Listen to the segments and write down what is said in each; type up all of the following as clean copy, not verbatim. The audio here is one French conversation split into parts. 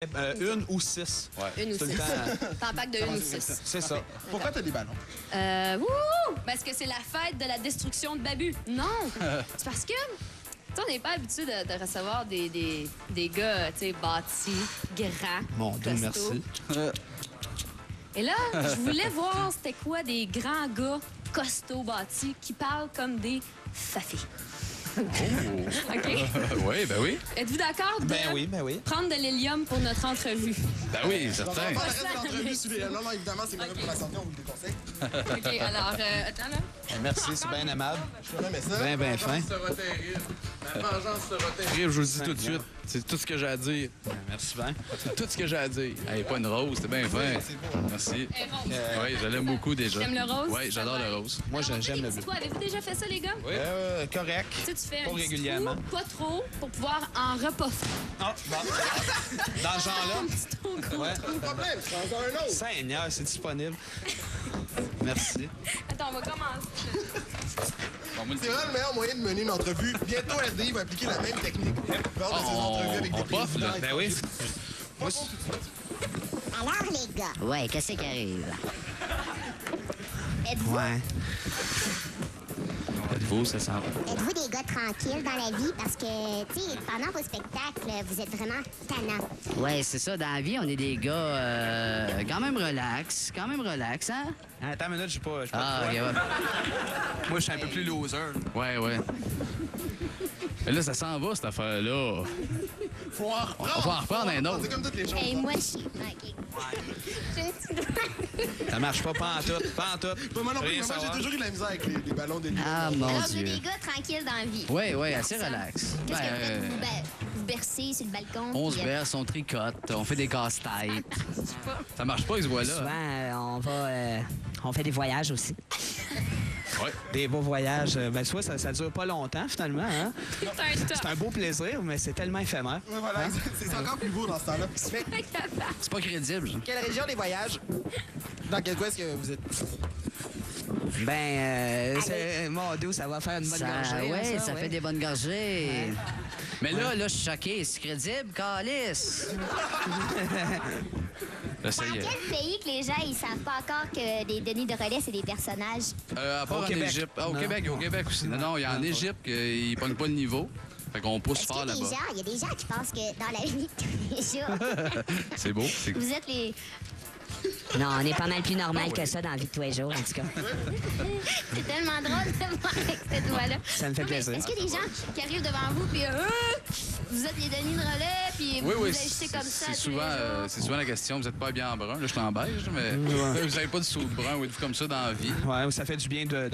Une ou six. Ouais. Une ou Tout le six. temps. T'en pack de une ou six. C'est ça. Pourquoi t'as des ballons? Wouhou! Parce que c'est la fête de la destruction de Babu. Non! C'est parce que, tu sais, on n'est pas habitué de recevoir des gars, tu sais, bâtis, grands. Mon Dieu, costauds. merci. Et là, je voulais voir c'était quoi des grands gars costauds bâtis qui parlent comme des fafis. OK? Oui, ben oui. Êtes-vous d'accord de Ben oui. prendre de l'hélium pour notre entrevue? Ben oui, On certain. va faire le reste de l'entrevue sur les... Non, évidemment, c'est mauvais pour la santé, on vous le déconseille. OK, alors, attends, là. Merci, c'est bien aimable. Je remets ça. Ben fin. sera terrible. La vengeance sera terrible, je vous le dis tout de suite. C'est tout ce que j'ai à dire. Merci bien. C'est tout ce que j'ai à dire. Hey, pas une rose, c'était bien fin. Merci. Oui, je l'aime beaucoup déjà. T'aimes le rose? Oui, j'adore le rose. Moi, j'aime le bleu. Quoi, avez-vous déjà fait ça, les gars? Oui. Correct. Tu sais, tu fais Pas un petit régulièrement. trou, pas trop, pour pouvoir en repoffer. Ah, bon. Dans ce genre-là. Un petit trou gros. Ouais. Pas de problème, c'est encore un autre. Seigneur, c'est disponible. Merci. Attends, on va commencer. C'est vraiment le meilleur moyen de mener une entrevue. Bientôt, RDI va appliquer la même technique. Lors de ses entrevues avec des poffe, là. présidents. Ben oui. Moi, Alors, les gars, Ouais, qu'est-ce qui arrive? êtes-vous ouais. Êtes-vous, ça sent. êtes-vous des gars tranquilles dans la vie? Parce que, tu sais, pendant vos spectacles, vous êtes vraiment tannants. Ouais, c'est ça. Dans la vie, on est des gars quand même relax. Quand même relax, hein? Attends une minute, j'ai pas. Ah, ok, ouais. Moi, je suis un peu plus loser. Ouais, ouais. Mais là, ça s'en va, cette affaire-là. Faut en reprendre. On va en reprendre un autre. C'est comme toutes les choses. Hey, moi, je suis... OK. J'ai une petite doigt. Ça marche pas en tout. Pas en tout. Pas moi non plus, Rien mais moi, j'ai savoir. toujours eu de la misère avec les ballons d'hélium. Ah, mon Alors, vous Dieu. êtes des gars tranquilles dans la vie. Ouais, ouais, assez relax. Qu'est-ce que vous faites? Ben, Vous bercez sur le balcon. on se puis, berce, on tricote, on fait des casse-têtes. Ça marche pas, ils se voient Souvent, là. on fait des voyages aussi. Ouais. Des beaux voyages. Ben, soit ça dure pas longtemps, finalement. Hein? C'est un top. C'est un beau plaisir, mais c'est tellement éphémère. Ouais, voilà, c'est encore plus beau dans ce temps-là. Mais C'est pas crédible. quelle région les voyages? Dans quel coin est-ce que vous êtes? Mon Dieu, ça va faire une bonne Ça, gorgée. ouais, hein, ça ouais. fait des bonnes gorgées. Mais là, je suis choqué. C'est crédible, calice. Là, ça Dans y est. quel pays que les gens, ils savent pas encore que les Denis de relais, c'est des personnages? À part Au en Québec. Égypte. Ah, au Non. Québec aussi. Non, il y a en Égypte qu'ils pognent pas le niveau. Fait qu'on pousse Est-ce fort qu'il y a des là-bas. gens, il y a des gens qui pensent que dans la vie de tous les jours, C'est beau. C'est vous êtes les... Non, on est pas mal plus normal que ça dans la vie de tous les jours, en tout cas. C'est tellement drôle de voir avec cette voix-là. Ça me fait Non, mais plaisir. Est-ce qu'il y a des gens qui arrivent devant vous, puis vous êtes les Denis de relais, puis Oui, vous oui, agissez comme ça c'est tous les souvent, jours? c'est souvent la question. Vous n'êtes pas bien en brun. Là, je suis en beige, mais vous n'avez pas de saut de brun ou êtes-vous comme ça dans la vie? Ouais, ça fait du bien de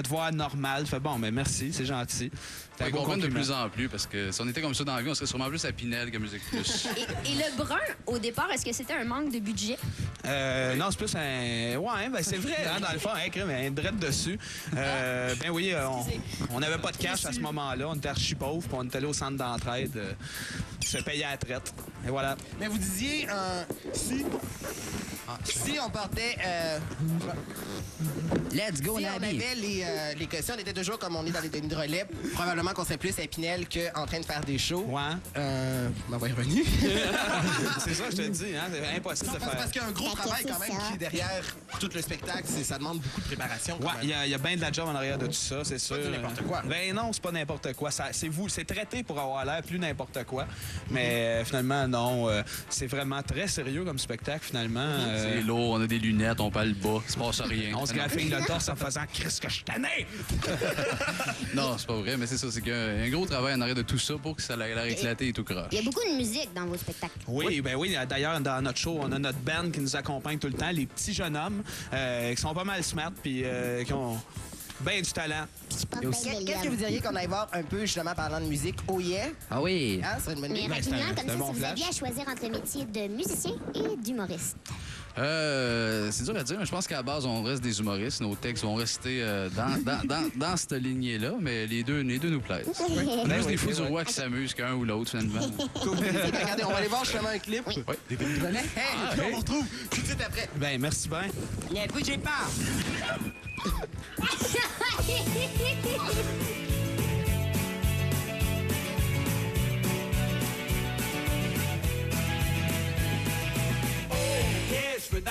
te voir normal. Fait bon, mais merci, c'est gentil. C'est un Ils beau comprennent de compliment. plus en plus parce que si on était comme ça dans la vie, on serait sûrement plus à Pinel que Musique Plus. Et le brun, au départ, est-ce que c'était un manque de budget? Non, c'est plus un. Ouais, ben c'est vrai, hein, dans le fond, hein, crème, un drette dessus. Ben oui, on n'avait pas de cash à ce moment-là. On était archi pauvres, puis on était allé au centre d'entraide se payer à la traite. Et voilà. Mais vous disiez, si on partait... Let's go, Si on Nabi. avait les questions, on était toujours comme on est dans les Denis de relais. Probablement qu'on serait plus à Pinel qu'en train de faire des shows. Ouais. Ma voix est revenue. C'est ça, je te le dis, hein. C'est impossible de faire. Parce qu'il y a un gros Fait que travail quand c'est même ça. qui est derrière tout le spectacle. Ça demande beaucoup de préparation. quand Ouais, même. il y a bien de la job en arrière de tout ça, c'est sûr. du n'importe quoi. Ben non, c'est pas n'importe quoi. C'est traité pour avoir l'air plus n'importe quoi. Mais finalement, non. C'est vraiment très sérieux comme spectacle, finalement. C'est lourd, on a des lunettes, on parle bas, il se passe rien. On se graffine le torse en faisant « Christ, que je suis tanné! Non, c'est pas vrai, mais c'est ça, c'est qu'il y a un gros travail en arrière de tout ça pour que ça ait l'air éclaté et tout croche. Il y a beaucoup de musique dans vos spectacles. Oui, ben oui. D'ailleurs, dans notre show, on a notre band qui nous accompagne tout le temps, les petits jeunes hommes qui sont pas mal smart puis qui ont bien du talent. Et aussi... Qu'est-ce que vous diriez qu'on aille voir un peu, justement, parlant de musique? Oh yeah! Ah oui. Hein, ce serait une bonne Mais idée. rapidement, c'est comme un ça, bon si vous flash. aviez à choisir entre le métier de musicien et d'humoriste. C'est dur à dire, mais je pense qu'à la base, on reste des humoristes. Nos textes vont rester dans cette lignée-là, mais les deux nous plaisent. On a juste des fous du roi qui s'amusent qu'un ou l'autre, finalement. Regardez, on va aller voir justement un clip. Ouais. Hey, on retrouve tout de suite après. Ben merci bien. Ne bougez pas!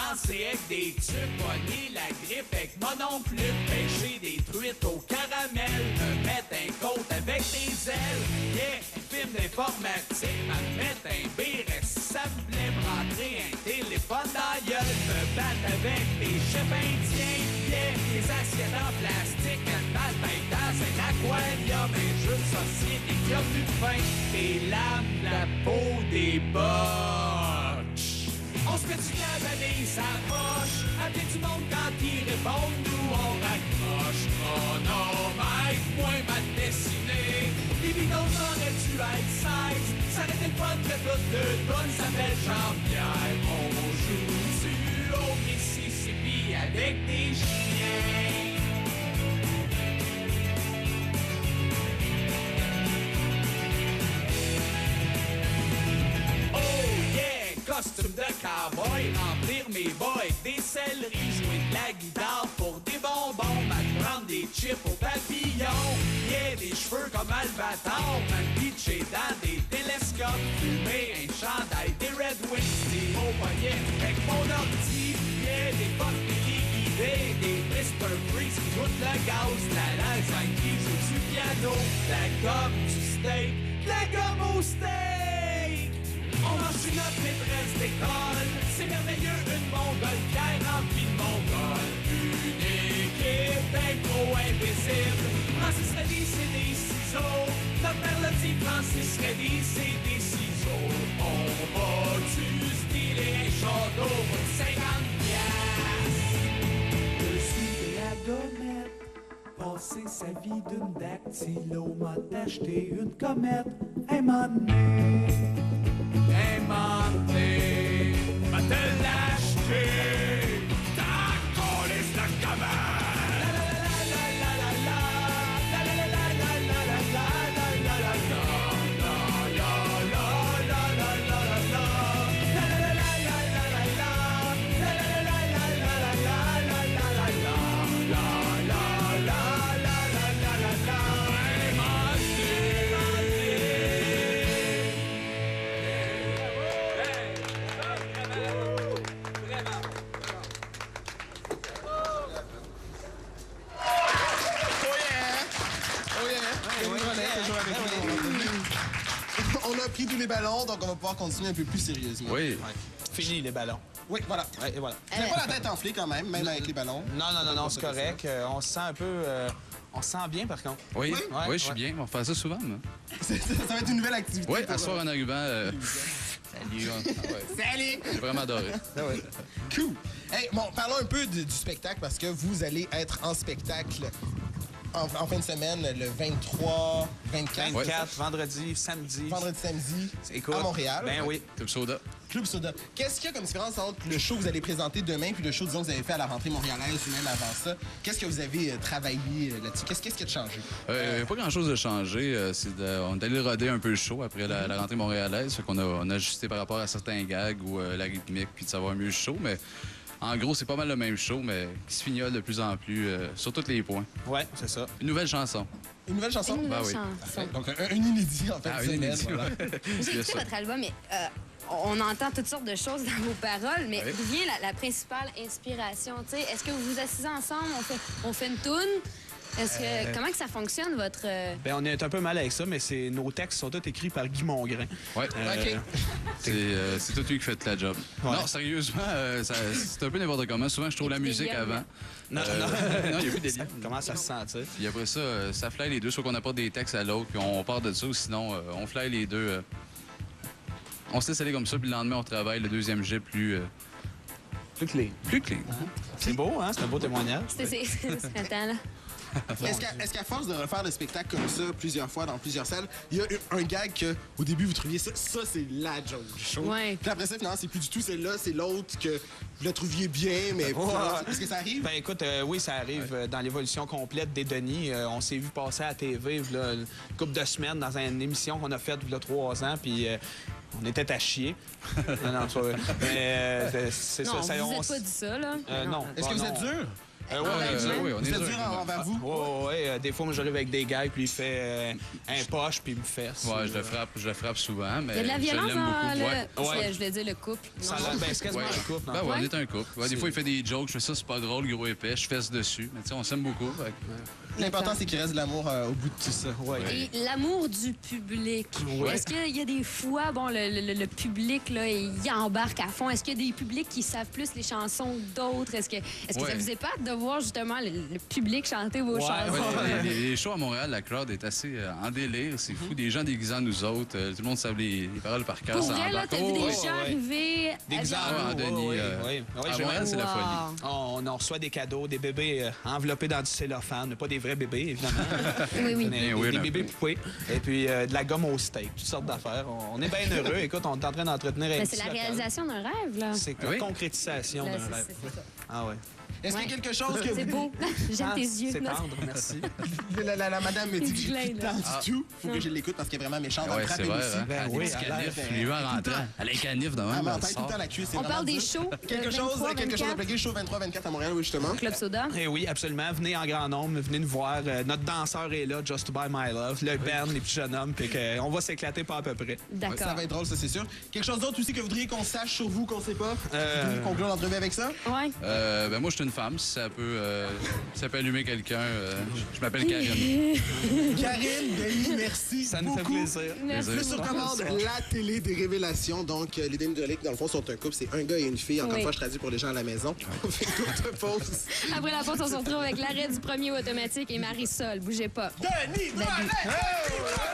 danser avec des tubes, pogner la grippe avec mon oncle, pêcher des truites au caramel, me mettre un côte avec des ailes, yeah, un film d'informatique, me mettre un BRS, ça me plaît, me rentrer un téléphone dans la gueule, me battre avec des chefs indiens, yeah, des assiettes en plastique, un tête dans un aquarium, un jeu de société qui a plus de fin, des lames, la peau, des botches. On se met du cannabis à la poche, appeler du monde quand ils répondent, nous on raccroche. Oh non, Mike, moi ma destinée. Les Beatles auraient dû être 16, ça aurait été le fun que toutes deux tonnes s'appellent Jean-Pierre. On joue au Mississippi avec des chiens. Costume de cowboy, remplir mes bas avec des céleris, jouer de la guitare pour des bonbons, prendre des chips au papillon, yeah, des cheveux comme Albator, me pitcher dans des télescopes, fumer un chandail des Red Wings, des hauts poignets avec mon ordi, yeah, des potes téléguidés, des Mr. Freeze qui goûtent le gaz, la lasagne qui joue du piano, la gomme du steak, la gomme au steak. On mange notre maîtresse d'école, c'est merveilleux, une montgolfière remplie de mongols. Une équipe impro invisible, Francis Reddy, c'est des ciseaux. Notre mélodie, Francis Reddy, c'est des ciseaux. On va-tu se dealer un château pour 50$? Dessus de la gommette, passer sa vie d'une dactylo, m'a acheté une comète, un moment donné. Inventé, va te l'acheter, ta colisse de cabane. On a pris tous les ballons, donc on va pouvoir continuer un peu plus sérieusement. Oui. Ouais. Fini les ballons. Oui, voilà. Ouais, et voilà. Vous n'avez pas la tête enflée quand même, même avec les ballons. Non, c'est correct. On se sent un peu... on se sent bien, par contre. Oui, Ouais, oui, je suis ouais. bien. On va faire ça souvent, moi. Ça va être une nouvelle activité. Oui, pour, à soir en arrivant. Salut. Salut! J'ai vraiment adoré. Cool. Hey, bon, parlons un peu du spectacle parce que vous allez être en spectacle en fin de semaine, le 23, 24. 24, vendredi, samedi. Vendredi, samedi, Écoute, à Montréal. Ben oui. Club Soda. Club Soda. Qu'est-ce qu'il y a comme différence entre le show que vous allez présenter demain puis le show, disons, que vous avez fait à la rentrée montréalaise ou même avant ça? Qu'est-ce que vous avez travaillé là-dessus? Qu'est-ce qui a changé? Il n'y a pas grand-chose de changé. On est allé roder un peu le show après la rentrée montréalaise. Fait qu'on on a ajusté par rapport à certains gags ou la rythmique puis de savoir mieux le show. Mais en gros, c'est pas mal le même show, mais qui se fignole de plus en plus sur tous les points. Ouais, c'est ça. Une nouvelle chanson. Une nouvelle chanson? Une nouvelle oui. chanson. Donc, un inédit, en fait. Ah, semaine, une inédit, voilà. J'ai écouté votre album, mais on entend toutes sortes de choses dans vos paroles, mais Oui. d'où vient la principale inspiration? T'sais? Est-ce que vous vous assisez ensemble, on fait une toune? Comment que ça fonctionne, votre... Ben, on est un peu mal avec ça, mais nos textes sont tous écrits par Guy Mongrain. Ouais. OK. C'est tout lui qui fait la job. Ouais. Non, sérieusement, c'est un peu n'importe comment. Souvent, je trouve la musique avant. Non, non, il n'y a plus de délire. Comment ça se sentir? Puis après ça, ça fly les deux, soit qu'on apporte des textes à l'autre, puis on part de ça, ou sinon, on fly les deux. On se laisse aller comme ça, puis le lendemain, on travaille le deuxième jet plus clean. Plus clean. C'est beau, hein? C'est un beau témoignage. Attends, là. Est-ce qu'à force de refaire le spectacle comme ça plusieurs fois dans plusieurs salles, il y a un gag que au début vous trouviez ça c'est la joke du show. Ouais. Puis après ça finalement c'est plus du tout celle-là, c'est l'autre que vous la trouviez bien, mais finalement, est-ce que ça arrive? Ben écoute, oui, ça arrive dans l'évolution complète des Denis. On s'est vu passer à la TV là, une couple de semaines dans une émission qu'on a faite il y a 3 ans, puis on était à chier. non, c'est pas vrai. Mais c'est Non, ça. vous n'êtes pas dit ça, là. Non. Est-ce que vous êtes dur? Oui, on Vous est êtes dur. dur envers vous? Ouais. Des fois, moi, j'arrive avec des gars, puis il fait un poche, puis il me fesse. Ouais, je le frappe souvent, mais Il y a de la je violence l'aime dans beaucoup. Ouais. je voulais dire le couple. Ça Non. a l'air- ben, c'est quasiment un couple. Ben ouais, on est un couple. Ouais, des fois, il fait des jokes. Je fais ça, c'est pas drôle, gros épais. Je fesse dessus. Mais tu sais, on s'aime beaucoup. Fait que, L'important, c'est qu'il reste de l'amour au bout de tout ça. Et l'amour du public. Est-ce qu'il y a des fois, bon, le public, là, il embarque à fond? Est-ce qu'il y a des publics qui savent plus les chansons que d'autres? Est-ce que ça vous épate de voir justement le public chanter vos chansons? ouais, les shows à Montréal, la crowd est assez en délire. C'est fou. Des gens déguisés en nous autres. Tout le monde sait les paroles par cœur. Pour ça vrai, là, embarque. t'as vu des Oh, gens arriver... Des Ah, Denis, à Montréal, c'est la folie. On reçoit des cadeaux, des bébés enveloppés dans du cellophane. Pas des vrais bébés, évidemment. Oui. Des bébés poupées. Et puis de la gomme au steak, toutes sortes d'affaires. On est bien heureux. Écoute, on est en train d'entretenir un Mais petit c'est la local. réalisation d'un rêve, là. C'est la concrétisation Là, d'un rêve. c'est ça. Ah ouais. Est-ce qu'il y a quelque chose que C'est vous... beau. J'aime tes yeux. C'est tendre, merci. La madame me dit que j'ai Plein, plus de là. temps du tout. Faut que je l'écoute parce qu'elle est vraiment méchante. Elle Ouais, me frappe c'est vrai. aussi. Hein? Ben oui, Des elle a canifs. l'air- Lui, en rentrant. Elle a un canif de Ah, même. mais en elle tête tout le sort. temps la cuisse, c'est On vraiment parle des dur. shows. Quelque chose à plugger, show 23-24 à Montréal, oui, justement. Club Soda. Eh oui, absolument. Venez en grand nombre, venez nous voir. Notre danseur est là, Just to Buy My Love, le band, les petits jeunes hommes, puis on va s'éclater pas à peu près. Ça D'accord. va être drôle, ça, c'est sûr. Quelque chose d'autre aussi que vous voudriez qu'on sache sur vous, qu'on sait pas? Vous voulez conclure l'entrevue avec ça? Ouais. Ben moi, je suis une femme. Si ça peut allumer quelqu'un, je m'appelle Karine. Karine, Denis, merci Ça nous fait beaucoup. plaisir. Merci. Plus sur commande, la télé des révélations. Donc, les Denis de Lick, dans le fond, sont un couple. C'est un gars et une fille. Encore une fois, je traduis pour les gens à la maison. On fait une courte pause. Après la pause, on se retrouve avec l'arrêt du premier automatique et Marisol. Bougez pas. Denis, Babou. Hey!